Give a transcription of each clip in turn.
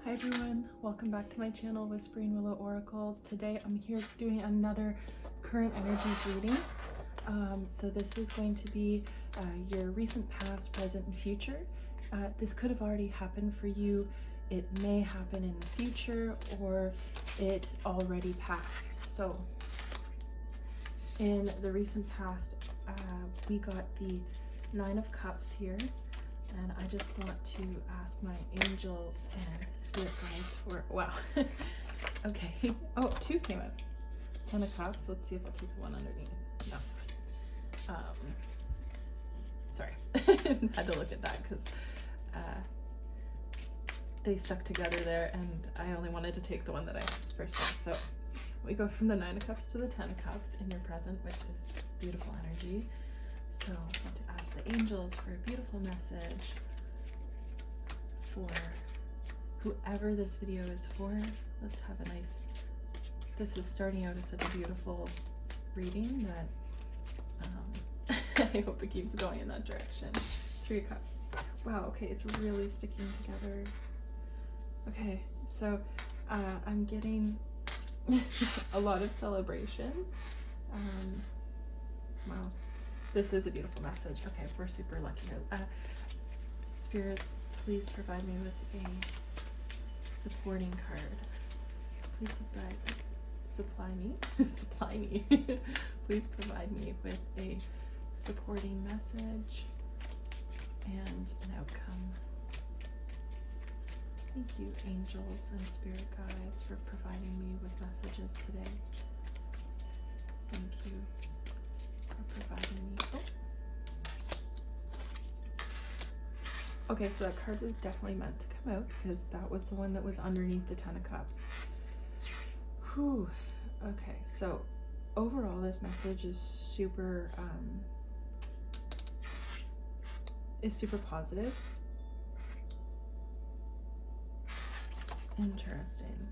Hi everyone, welcome back to my channel, Whispering Willow Oracle. Today I'm here doing another current energies reading. So this is going to be your recent, past, present, and future. This could have already happened for you. It may happen in the future, or it already passed. So in the recent past, we got the Nine of Cups here. And I just want to ask my angels and spirit guides for, wow. Okay, oh, two came out. 10 of Cups, let's see if I'll take the one underneath. No. Sorry, had to look at that because they stuck together there and I only wanted to take the one that I first saw. So we go from the 9 of Cups to the 10 of Cups in your present, which is beautiful energy. So I want to ask the angels for a beautiful message for whoever this video is for. Let's have a nice, this is starting out as such a beautiful reading that I hope it keeps going in that direction. 3 of Cups. Wow, okay, it's really sticking together. Okay, so I'm getting a lot of celebration. Wow. This is a beautiful message. Okay, we're super lucky. Spirits, please provide me with a supporting card. Please supply me. Please provide me with a supporting message and an outcome. Thank you, angels and spirit guides, for providing me with messages today. Thank you. Providing me. Oh. Okay, so that card was definitely meant to come out because that was the one that was underneath the 10 of Cups. Whew. Okay, so overall this message is super positive. Interesting.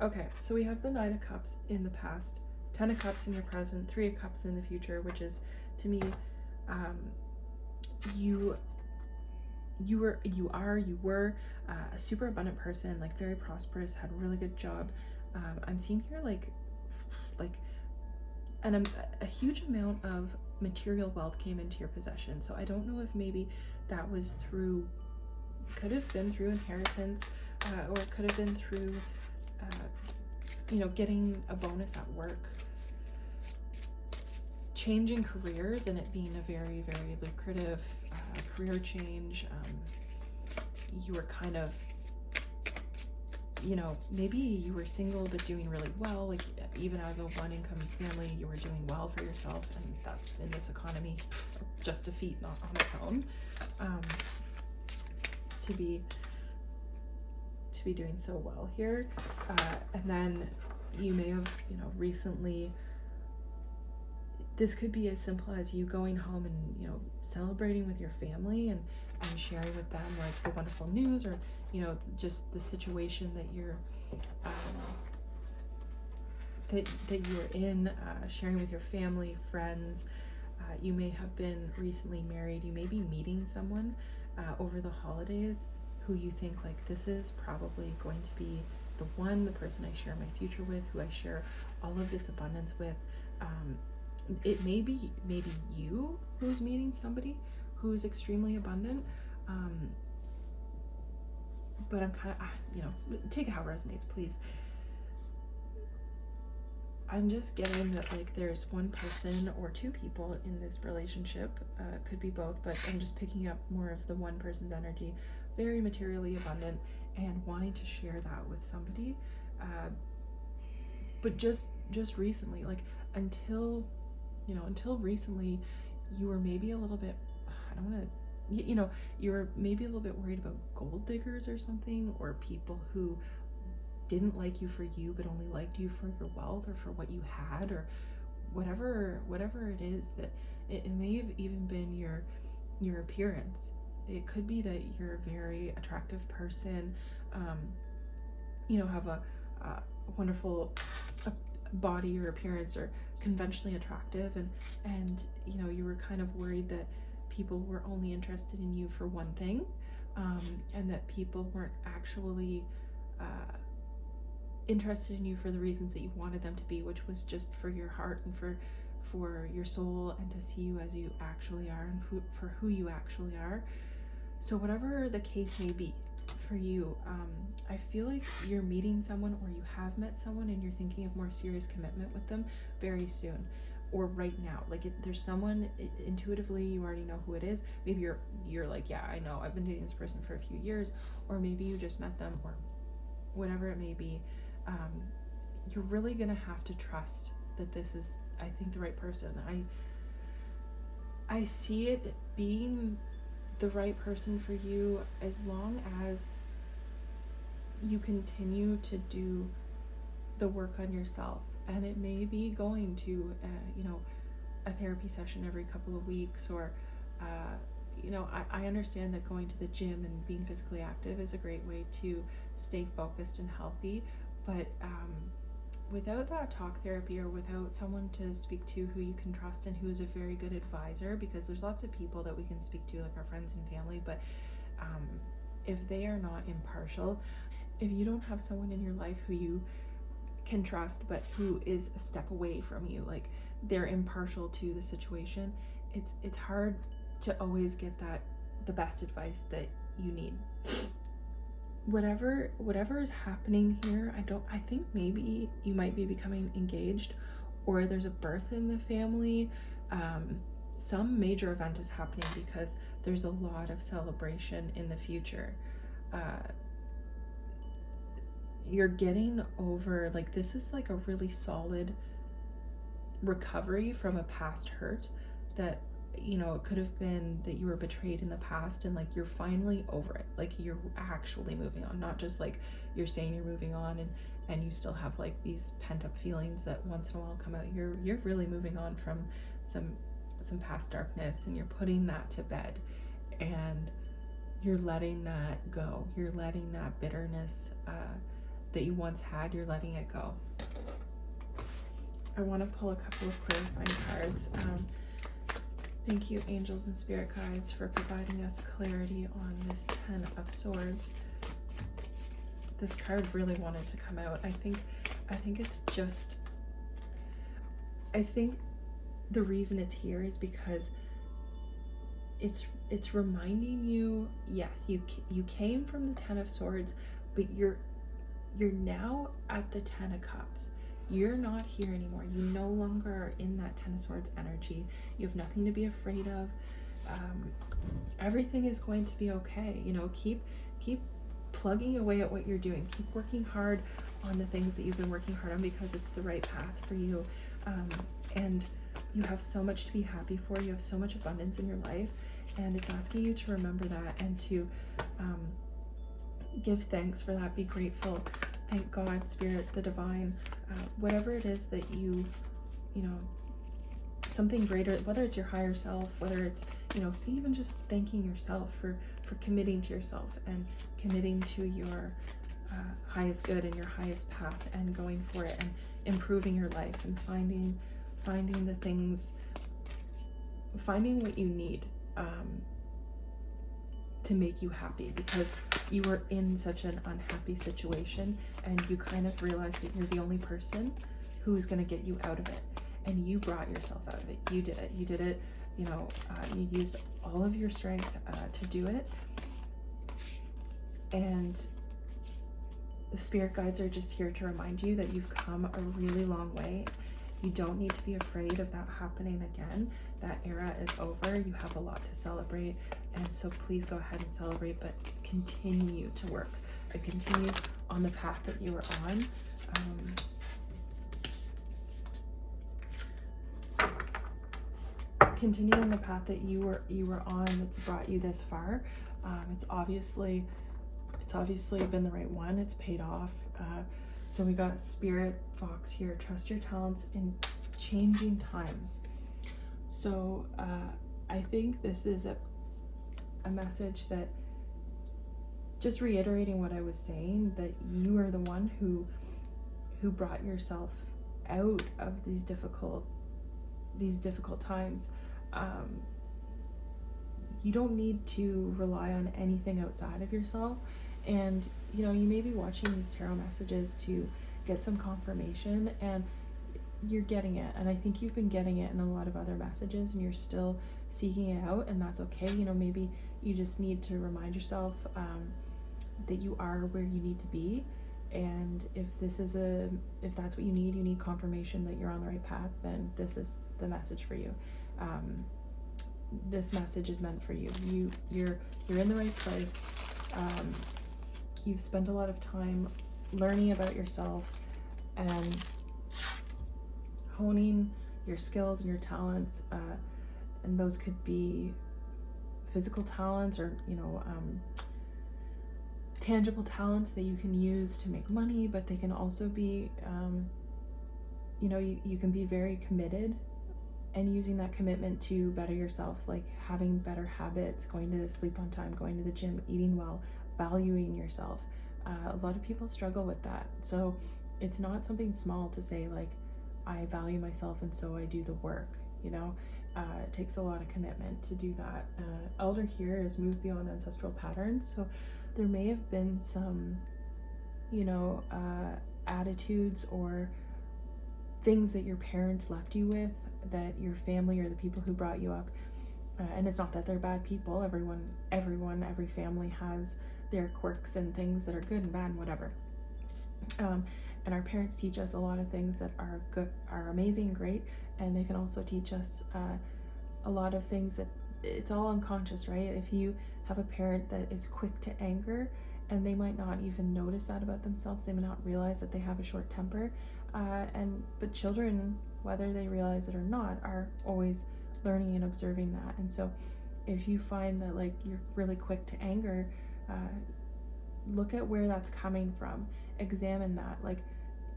Okay, so we have the 9 of Cups in the past, 10 of Cups in your present, 3 of Cups in the future, which is, to me, you were a super abundant person, like very prosperous, had a really good job. I'm seeing here like a huge amount of material wealth came into your possession. So I don't know if maybe that was through, could have been through inheritance, or it could have been through you know, getting a bonus at work, changing careers and it being a very, very lucrative career change. You were kind of, you know, maybe you were single but doing really well, like even as a one-income family you were doing well for yourself, and that's, in this economy, just a feat not on its own, to be doing so well here. And then you may have, you know, recently, this could be as simple as you going home and, you know, celebrating with your family and sharing with them like the wonderful news, or, you know, just the situation that you're that you're in, sharing with your family, friends. You may have been recently married. You may be meeting someone over the holidays who you think like, this is probably going to be the person I share my future with, who I share all of this abundance with. It may be maybe you who's meeting somebody who's extremely abundant, but I'm kind of, you know, take it how it resonates, please. I'm just getting that like there's one person or two people in this relationship, could be both, but I'm just picking up more of the one person's energy, very materially abundant and wanting to share that with somebody, but just recently, like until recently, you were maybe a little bit, I don't want to, you know, you were maybe a little bit worried about gold diggers or something, or people who didn't like you for you but only liked you for your wealth or for what you had, or whatever it is. That it may have even been your appearance. It could be that you're a very attractive person, you know, have a wonderful body or appearance, or conventionally attractive, and you know, you were kind of worried that people were only interested in you for one thing, and that people weren't actually interested in you for the reasons that you wanted them to be, which was just for your heart and for your soul, and to see you as you actually are and for who you actually are. So whatever the case may be for you, I feel like you're meeting someone, or you have met someone, and you're thinking of more serious commitment with them very soon, or right now. Like there's someone intuitively, you already know who it is. Maybe you're like, yeah, I know, I've been dating this person for a few years, or maybe you just met them, or whatever it may be. You're really gonna have to trust that this is, I think, the right person. I see it being the right person for you as long as you continue to do the work on yourself. And it may be going to a therapy session every couple of weeks, or I understand that going to the gym and being physically active is a great way to stay focused and healthy, but without that talk therapy, or without someone to speak to who you can trust and who's a very good advisor, because there's lots of people that we can speak to, like our friends and family, but if they are not impartial, if you don't have someone in your life who you can trust but who is a step away from you, like they're impartial to the situation, it's hard to always get the best advice that you need. Whatever is happening here, I think maybe you might be becoming engaged, or there's a birth in the family. Some major event is happening, because there's a lot of celebration in the future. You're getting over, like, this is like a really solid recovery from a past hurt that, it could have been that you were betrayed in the past, and like you're finally over it. Like you're actually moving on, not just like you're saying you're moving on and you still have like these pent up feelings that once in a while come out. You're really moving on from some past darkness, and you're putting that to bed, and you're letting that go. You're letting that bitterness that you once had, you're letting it go. I want to pull a couple of clarifying cards. Thank you, angels and spirit guides, for providing us clarity on this 10 of Swords. This card really wanted to come out. I think it's just, I think the reason it's here is because it's reminding you, yes, you came from the 10 of Swords, but you're now at the 10 of Cups. You're not here anymore. You no longer are in that 10 of Swords energy. You have nothing to be afraid of. Everything is going to be okay. Keep plugging away at what you're doing. Keep working hard on the things that you've been working hard on, because it's the right path for you. And you have so much to be happy for. You have so much abundance in your life, and it's asking you to remember that and to give thanks for that. Be grateful. Thank God, Spirit, the divine, whatever it is that you something greater, whether it's your higher self, whether it's, even just thanking yourself for committing to yourself and committing to your highest good and your highest path, and going for it and improving your life and finding the things, finding what you need to make you happy, because you were in such an unhappy situation, and you kind of realized that you're the only person who's going to get you out of it, and you brought yourself out of it. You did it. You used all of your strength to do it, and the spirit guides are just here to remind you that you've come a really long way. You don't need to be afraid of that happening again. That era is over. You have a lot to celebrate, and so please go ahead and celebrate, but continue to work and continue on the path that you were on. Continue on the path that you were on that's brought you this far. It's obviously been the right one. It's paid off. So we got Spirit Fox here. Trust your talents in changing times. So I think this is a message that, just reiterating what I was saying, that you are the one who brought yourself out of these difficult times. you don't need to rely on anything outside of yourself. And you know, you may be watching these tarot messages to get some confirmation, and you're getting it, and I think you've been getting it in a lot of other messages, and you're still seeking it out, and that's okay. You know, maybe you just need to remind yourself that you are where you need to be, and if that's what you need confirmation that you're on the right path, then this is the message for you. This message is meant for you. You're in the right place. You've spent a lot of time learning about yourself and honing your skills and your talents, and those could be physical talents, or you know, tangible talents that you can use to make money, but they can also be, you know, you can be very committed and using that commitment to better yourself, like having better habits, going to sleep on time, going to the gym, eating well, valuing yourself. A lot of people struggle with that. So it's not something small to say like, I value myself and so I do the work, you know. It takes a lot of commitment to do that. Elder here is moved beyond ancestral patterns, so there may have been some, you know, attitudes or things that your parents left you with, that your family or the people who brought you up, and it's not that they're bad people. Every family has their quirks and things that are good and bad and whatever. And our parents teach us a lot of things that are good, are amazing and great, and they can also teach us a lot of things that it's all unconscious, right? If you have a parent that is quick to anger, and they might not even notice that about themselves, they may not realize that they have a short temper, but children, whether they realize it or not, are always learning and observing that. And so if you find that like you're really quick to anger, look at where that's coming from, examine that, like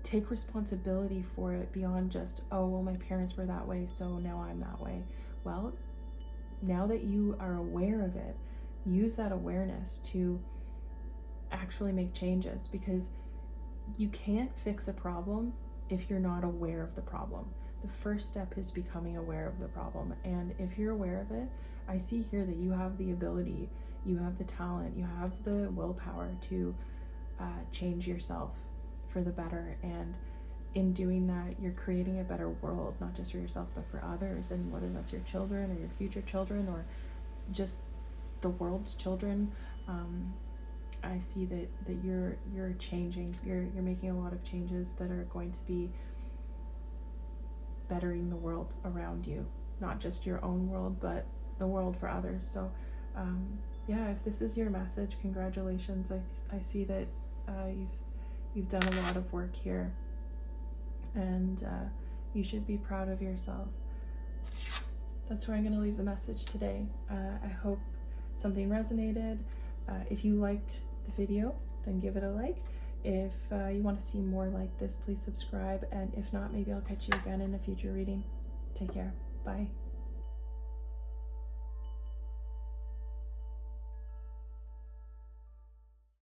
take responsibility for it beyond just, oh well, my parents were that way, so now I'm that way. Well, now that you are aware of it, use that awareness to actually make changes, because you can't fix a problem if you're not aware of the problem. The first step is becoming aware of the problem, and if you're aware of it, I see here that you have the ability, you have the talent, you have the willpower to change yourself for the better. And in doing that, you're creating a better world, not just for yourself but for others, and whether that's your children or your future children or just the world's children. I see that you're changing, you're making a lot of changes that are going to be bettering the world around you, not just your own world but the world for others. So yeah, if this is your message, congratulations. I see that you've done a lot of work here, and you should be proud of yourself. That's where I'm going to leave the message today. I hope something resonated. If you liked the video, then give it a like. If you want to see more like this, please subscribe, and if not, maybe I'll catch you again in a future reading. Take care. Bye.